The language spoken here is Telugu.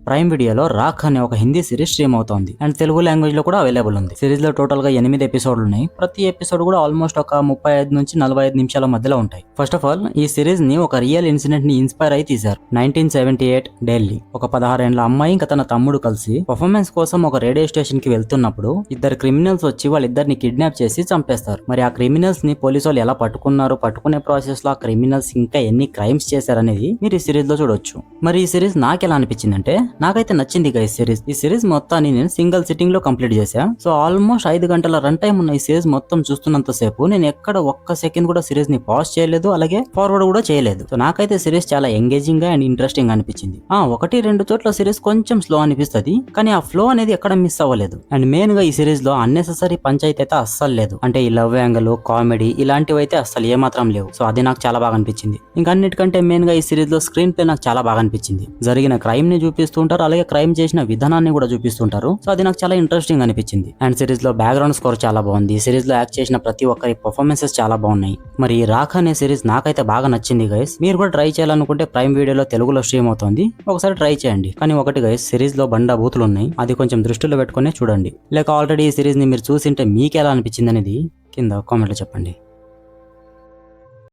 ప్రైమ్ వీడియోలో రాఖ్ అనే ఒక హిందీ సిరీస్ స్ట్రీమ్ అవుతోంది అండ్ తెలుగు లాంగ్వేజ్ లో కూడా అవైలబుల్ ఉంది. సిరీస్ లో టోటల్ గా 8 ఎపిసోడ్లు ఉన్నాయి. ప్రతి ఎపిసోడ్ కూడా ఆల్మోస్ట్ ఒక 35 నుంచి 45 నిమిషాల మధ్యలో ఉంటాయి. ఫస్ట్ ఆఫ్ ఆల్ ఈ సిరీస్ ని ఒక రియల్ ఇన్సిడెంట్ ని ఇన్స్పైర్ అయి తీశారు. 1978 ఢిల్లీ ఒక 16 ఏళ్ల అమ్మాయి ఇంకా తన తమ్ముడు కలిసి పర్ఫార్మెన్స్ కోసం ఒక రేడియో స్టేషన్ కి వెళ్తున్నప్పుడు ఇద్దరు క్రిమినల్స్ వచ్చి వాళ్ళిద్దరిని కిడ్నాప్ చేసి చంపేస్తారు. మరి ఆ క్రిమినల్స్ ని పోలీసు వాళ్ళు ఎలా పట్టుకున్నారు, పట్టుకునే ప్రాసెస్ లో ఆ క్రిమినల్స్ ఇంకా ఎన్ని క్రైమ్స్ చేశారనేది మీరు ఈ సిరీస్ లో చూడొచ్చు. మరి ఈ సిరీస్ నాకెలా అనిపించిందంటే నాకైతే నచ్చింది ఈ సిరీస్. ఈ సిరీస్ మొత్తాన్ని నేను సింగిల్ సిట్టింగ్ లో కంప్లీట్ చేశా. సో ఆల్మోస్ట్ 5 గంటల రన్ టైం ఉన్న ఈ సిరీస్ మొత్తం చూస్తున్నంత సేపు నేను ఎక్కడ ఒక్క సెకండ్ కూడా సిరీస్ ని పాజ్ చేయలేదు, అలాగే ఫార్వర్డ్ కూడా చేయలేదు. సో నాకైతే సిరీస్ చాలా ఎంగేజింగ్ గా అండ్ ఇంట్రెస్టింగ్ అనిపించింది. 1-2 చోట్ల సిరీస్ కొంచెం స్లో అనిపిస్తుంది, కానీ ఆ ఫ్లో అనేది ఎక్కడ మిస్ అవ్వలేదు. అండ్ మెయిన్ గా ఈ సిరీస్ లో అన్నెసెసరీ పంచాయతీ అయితే అస్సలు లేదు. అంటే ఈ లవ్ యాంగిల్, కామెడీ ఇలాంటివి అయితే అస్సలు ఏమాత్రం లేవు. సో అది నాకు చాలా బాగా అనిపించింది. ఇంకా అన్నిటికంటే మెయిన్ గా ఈ సిరీస్ లో స్క్రీన్ ప్లే నాకు చాలా బాగా అనిపించింది. జరిగిన క్రైమ్ ని చూపిస్తుంటారు, అలాగే క్రైమ్ చేసిన విధానాన్ని కూడా చూపిస్తుంటారు. సో అది నాకు చాలా ఇంట్రెస్టింగ్ అనిపించింది. అండ్ సిరీస్ లో బ్యాక్గ్రౌండ్ స్కోర్ చాలా బాగుంది. ఈ సిరీస్ లో యాక్ట్ చేసిన ప్రతి ఒక్కరి పర్ఫార్మెన్సెస్ చాలా బాగున్నాయి. మరి ఈ రాఖ్ అనే సిరీస్ నాకైతే బాగా నచ్చింది గైస్. మీరు కూడా ట్రై చేయాలనుకుంటే ప్రైమ్ వీడియోలో తెలుగులో స్ట్రీమ్ అవుతుంది, ఒకసారి ట్రై చేయండి. కానీ ఒకటి గైస్, సిరీస్ లో బండ బూతులు ఉన్నాయి, అది కొంచెం దృష్టిలో పెట్టుకునే చూడండి. లేక ఆల్రెడీ ఈ సిరీస్ ని మీరు చూసింటే మీకు ఎలా అనిపించింది అనేది కింద కామెంట్లో చెప్పండి.